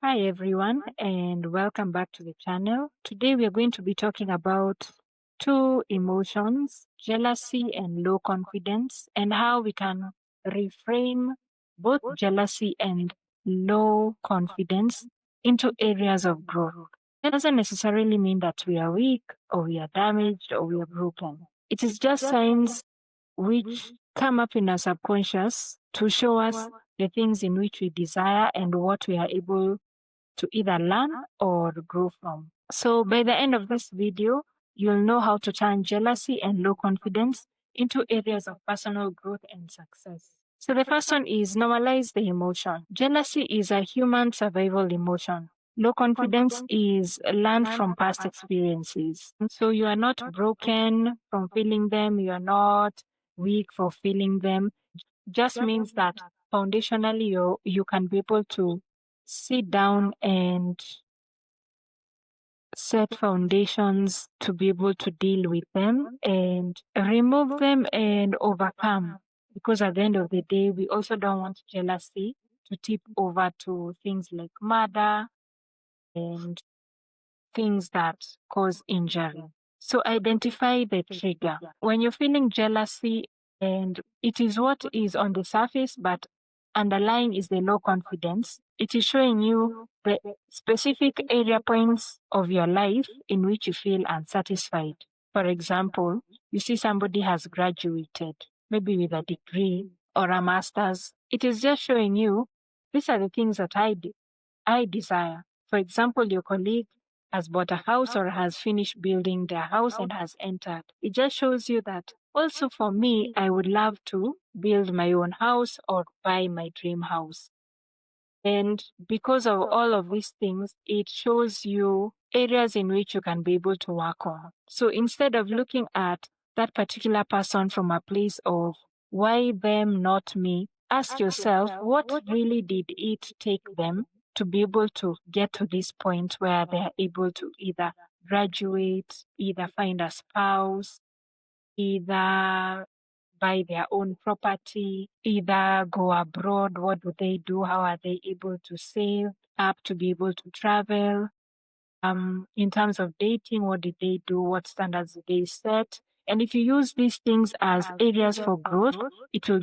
Hi everyone, and welcome back to the channel. Today we are going to be talking about two emotions, jealousy and low confidence, and how we can reframe both jealousy and low confidence into areas of growth. That doesn't necessarily mean that we are weak or we are damaged or we are broken. It is just signs which come up in our subconscious to show us the things in which we desire and what we are able to either learn or grow from. So by the end of this video, you'll know how to turn jealousy and low confidence into areas of personal growth and success. So the first one is normalize the emotion. Jealousy is a human survival emotion. Low confidence is learned from past experiences. So you are not broken from feeling them. You are not weak for feeling them. Just means that foundationally you can be able to sit down and set foundations to be able to deal with them and remove them and overcome. Because at the end of the day, we also don't want jealousy to tip over to things like murder and things that cause injury. So identify the trigger. When you're feeling jealousy and it is what is on the surface, but underlying is the low confidence, it is showing you the specific area points of your life in which you feel unsatisfied. For example, you see somebody has graduated, maybe with a degree or a master's. It is just showing you these are the things that I desire. For example, your colleague has bought a house or has finished building their house and has entered. It just shows you that also for me, I would love to build my own house or buy my dream house. And because of all of these things, it shows you areas in which you can be able to work on. So instead of looking at that particular person from a place of why them, not me, ask yourself, what really did it take them to be able to get to this point where they're able to either graduate, either find a spouse, either buy their own property, either go abroad. What do they do? How are they able to save up to be able to travel? In terms of dating, what did they do? What standards did they set? And if you use these things as areas for growth, it will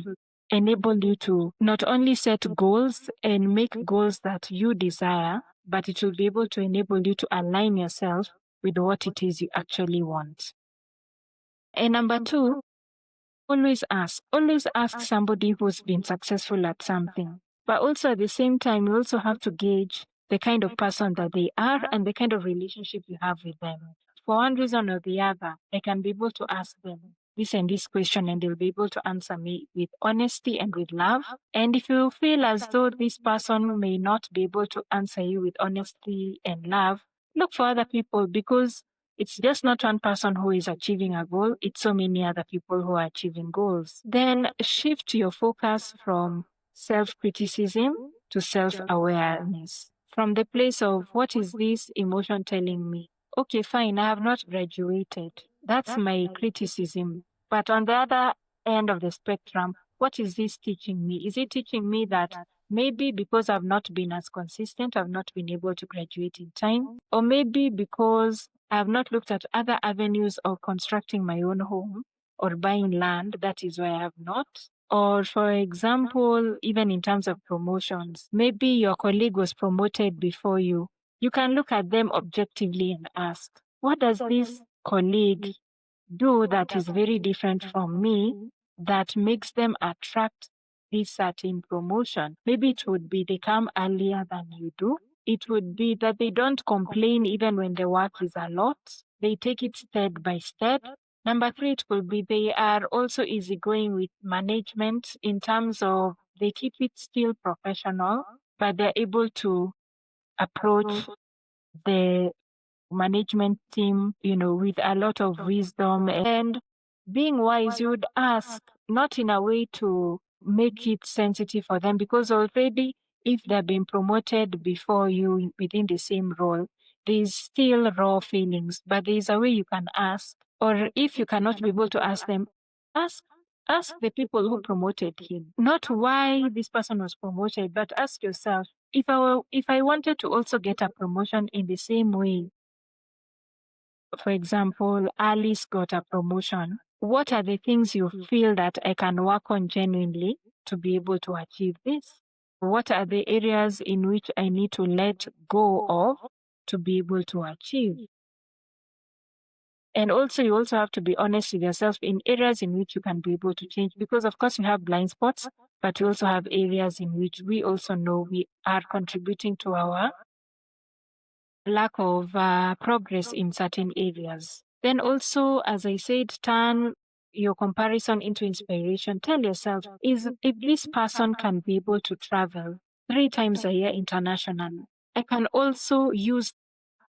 enable you to not only set goals and make goals that you desire, but it will be able to enable you to align yourself with what it is you actually want. And number two, always ask. Always ask somebody who's been successful at something. But also at the same time, you also have to gauge the kind of person that they are and the kind of relationship you have with them. For one reason or the other, I can be able to ask them this and this question and they'll be able to answer me with honesty and with love. And if you feel as though this person may not be able to answer you with honesty and love, look for other people because it's just not one person who is achieving a goal, it's so many other people who are achieving goals. Then shift your focus from self criticism to self awareness. From the place of what is this emotion telling me? Okay, fine, I have not graduated. That's my criticism. But on the other end of the spectrum, what is this teaching me? Is it teaching me that maybe because I've not been as consistent, I've not been able to graduate in time? Or maybe because I have not looked at other avenues of constructing my own home or buying land. That is why I have not. Or, for example, even in terms of promotions, maybe your colleague was promoted before you. You can look at them objectively and ask, what does this colleague do that is very different from me that makes them attract this certain promotion? Maybe it would be they come earlier than you do. It would be that they don't complain even when the work is a lot. They take it step by step. Number three, it could be they are also easygoing with management in terms of they keep it still professional, but they're able to approach the management team, with a lot of wisdom and being wise. You would ask, not in a way to make it sensitive for them, because already if they've been promoted before you within the same role, there's still raw feelings, but there's a way you can ask. Or if you cannot be able to ask them, ask ask the people who promoted him, not why this person was promoted, but ask yourself, if I wanted to also get a promotion in the same way, for example, Alice got a promotion, what are the things you feel that I can work on genuinely to be able to achieve this? What are the areas in which I need to let go of to be able to achieve? And also, you also have to be honest with yourself in areas in which you can be able to change, because of course you have blind spots, but you also have areas in which we also know we are contributing to our lack of progress in certain areas. Then also, as I said, turn your comparison into inspiration. Tell yourself, if this person can be able to travel 3 times a year internationally, I can also use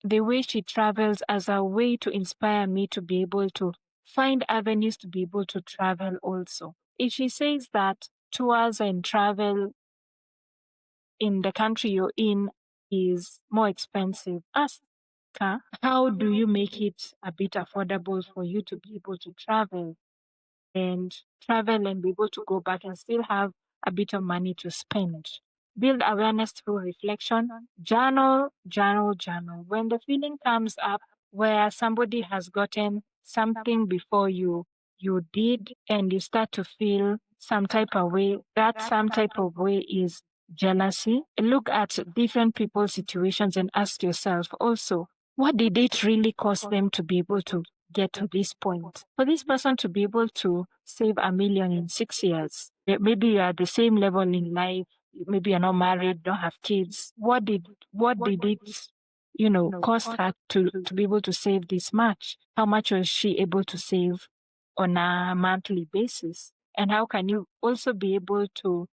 the way she travels as a way to inspire me to be able to find avenues to be able to travel also. If she says that tours and travel in the country you're in is more expensive, ask her, how do you make it a bit affordable for you to be able to travel and be able to go back and still have a bit of money to spend? Build awareness through reflection. Journal, journal, journal. When the feeling comes up where somebody has gotten something before you did, and you start to feel some type of way, that some type of way is jealousy. Look at different people's situations and ask yourself also, what did it really cost them to be able to get to this point? For this person to be able to save 1 million in 6 years, maybe you are at the same level in life, maybe you're not married, don't have kids. What did it, cost her to be able to save this much? How much was she able to save on a monthly basis? And how can you also be able to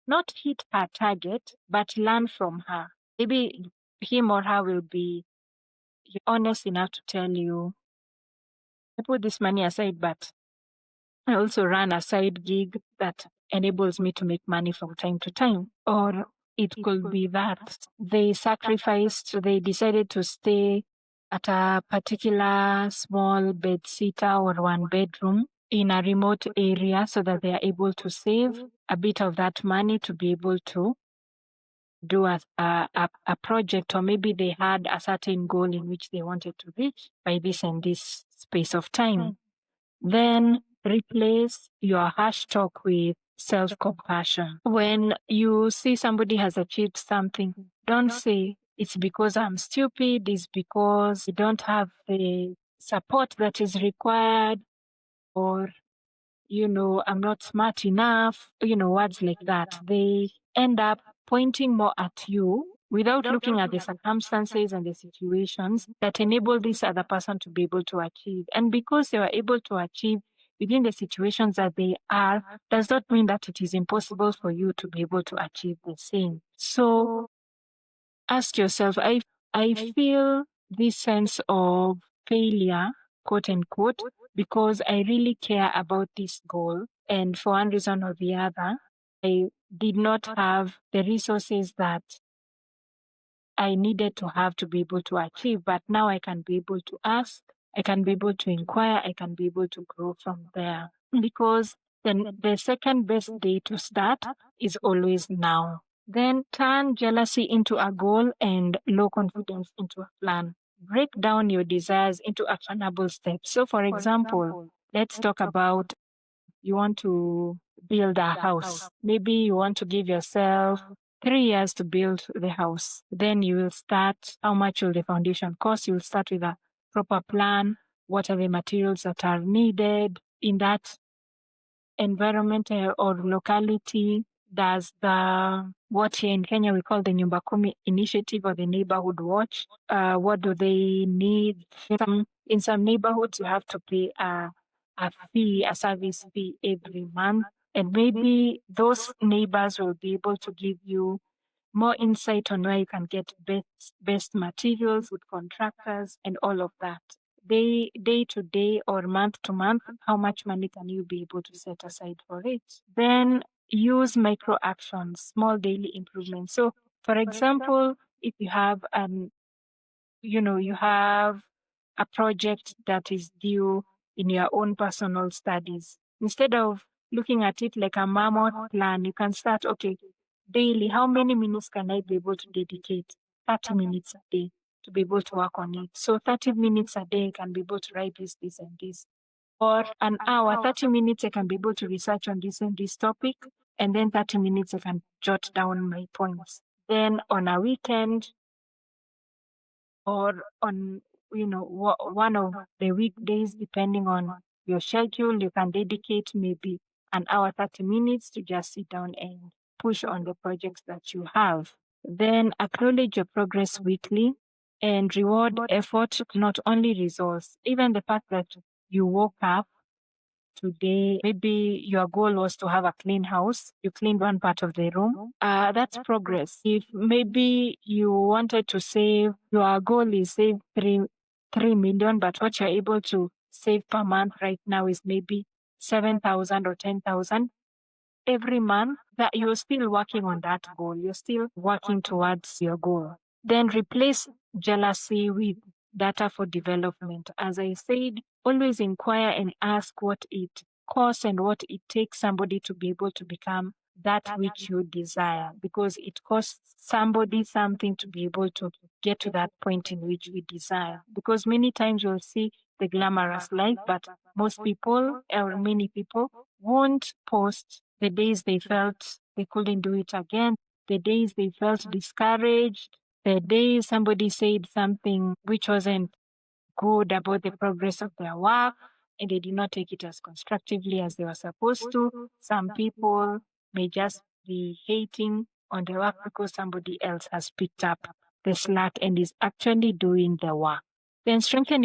not hit her target, but learn from her? Maybe him or her will be honest enough to tell you, I put this money aside, but I also run a side gig that enables me to make money from time to time. Or it could be that they decided to stay at a particular small bed sitter or 1 bedroom in a remote area so that they are able to save a bit of that money to be able to do a project, or maybe they had a certain goal in which they wanted to reach by this and this space of time. Then replace your harsh talk with self-compassion. When you see somebody has achieved something, don't say, it's because I'm stupid, it's because you don't have the support that is required, or I'm not smart enough, words like that. They end up pointing more at you without looking at the circumstances and the situations that enable this other person to be able to achieve. And because they were able to achieve within the situations that they are, does not mean that it is impossible for you to be able to achieve the same. So ask yourself, I feel this sense of failure, quote unquote, because I really care about this goal. And for one reason or the other, I did not have the resources that I needed to have to be able to achieve. But now I can be able to ask, I can be able to inquire, I can be able to grow from there. Because then the second best day to start is always now. Then turn jealousy into a goal and low confidence into a plan. Break down your desires into actionable steps. So, for example, let's talk about, you want to build a house. Maybe you want to give yourself 3 years to build the house. Then you will start, how much will the foundation cost? You'll start with a proper plan. What are the materials that are needed in that environment or locality? Does what here in Kenya we call the Nyumba Kumi initiative, or the neighborhood watch? What do they need? In some neighborhoods, you have to pay a fee, a service fee every month. And maybe those neighbors will be able to give you more insight on where you can get best materials with contractors and all of that. Day to day or month to month, how much money can you be able to set aside for it? Then use micro actions, small daily improvements. So, for example, if you have you have a project that is due in your own personal studies, instead of looking at it like a mammoth plan, you can start, okay, daily, how many minutes can I be able to dedicate? 30 minutes a day to be able to work on it. So 30 minutes a day I can be able to write this, and this. Or an hour, 30 minutes I can be able to research on this and this topic. And then 30 minutes I can jot down my points. Then on a weekend or on, one of the weekdays, depending on your schedule, you can dedicate maybe an hour, 30 minutes to just sit down and push on the projects that you have. Then acknowledge your progress weekly and reward effort, not only results. Even the fact that you woke up today, maybe your goal was to have a clean house, you cleaned one part of the room, that's progress. If maybe you wanted to save, your goal is save 3 million, but what you're able to save per month right now is maybe 7,000 or 10,000 every month, that you're still working on that goal. You're still working towards your goal. Then replace jealousy with data for development. As I said, always inquire and ask what it costs and what it takes somebody to be able to become that which you desire, because it costs somebody something to be able to get to that point in which we desire. Because many times you'll see the glamorous life, but most people or many people won't post the days they felt they couldn't do it again, the days they felt discouraged, the days somebody said something which wasn't good about the progress of their work and they did not take it as constructively as they were supposed to. Some people may just be hating on the work because somebody else has picked up the slack and is actually doing the work. Then strengthen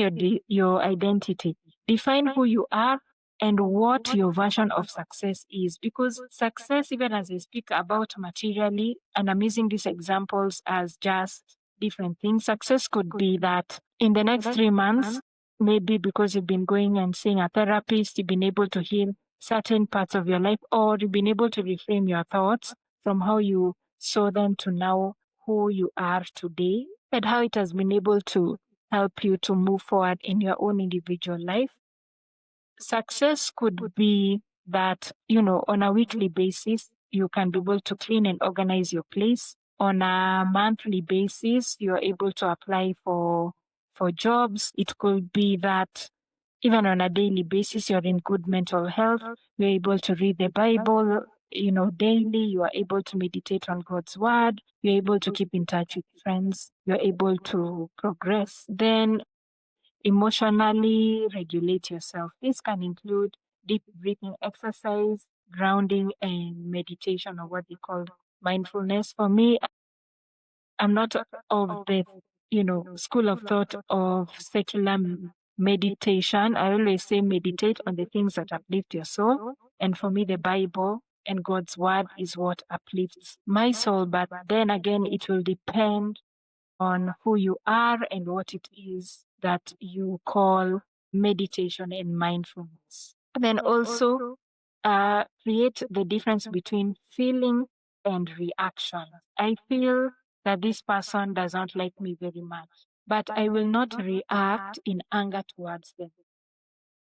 your identity. Define who you are and what your version of success is. Because success, even as I speak about materially, and I'm using these examples as just different things, success could be that in the next 3 months, maybe because you've been going and seeing a therapist, you've been able to heal certain parts of your life, or you've been able to reframe your thoughts from how you saw them to now who you are today, and how it has been able to help you to move forward in your own individual life. Success could be that, on a weekly basis, you can be able to clean and organize your place. On a monthly basis, you're able to apply for jobs. It could be that even on a daily basis, you're in good mental health. You're able to read the Bible, daily. You are able to meditate on God's word. You're able to keep in touch with friends. You're able to progress. Then emotionally regulate yourself. This can include deep breathing exercise, grounding, and meditation, or what they call mindfulness. For me, I'm not of the, school of thought of secular meditation. I always say meditate on the things that uplift your soul. And for me, the Bible and God's word is what uplifts my soul. But then again, it will depend on who you are and what it is that you call meditation and mindfulness. And then also create the difference between feeling and reaction. I feel that this person does not like me very much, but I will not react in anger towards them.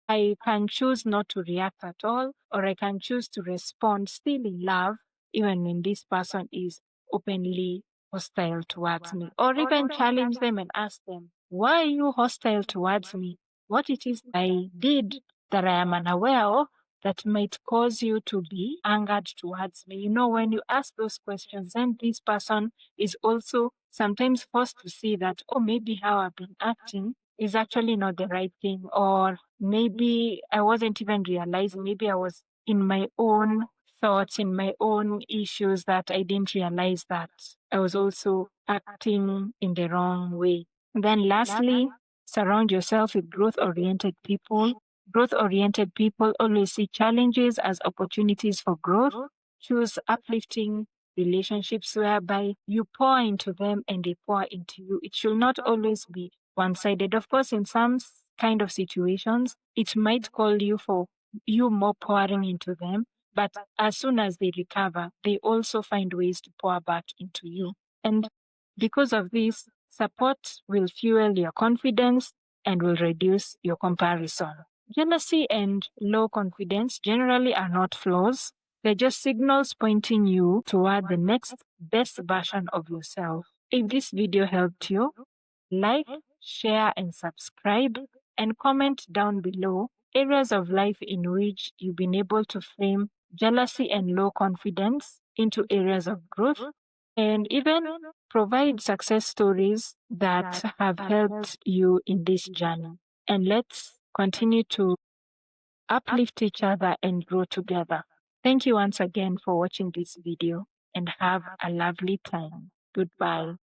I can choose not to react at all, or I can choose to respond still in love, even when this person is openly hostile towards me, or even challenge them and ask them, why are you hostile towards me? What it is I did that I am unaware of that might cause you to be angered towards me. When you ask those questions, then this person is also sometimes forced to see that, oh, maybe how I've been acting is actually not the right thing, or maybe I wasn't even realizing, maybe I was in my own thoughts, in my own issues, that I didn't realize that I was also acting in the wrong way. Then lastly, surround yourself with growth-oriented people. Growth-oriented people always see challenges as opportunities for growth. Choose uplifting relationships whereby you pour into them and they pour into you. It should not always be one-sided. Of course, in some kind of situations, it might call you for you more pouring into them, but as soon as they recover, they also find ways to pour back into you. And because of this, support will fuel your confidence and will reduce your comparison. Jealousy and low confidence generally are not flaws. They're just signals pointing you toward the next best version of yourself. If this video helped you, like, share, and subscribe, and comment down below areas of life in which you've been able to frame jealousy and low confidence into areas of growth, and even provide success stories that have helped you in this journey. And let's continue to uplift each other and grow together. Thank you once again for watching this video and have a lovely time. Goodbye.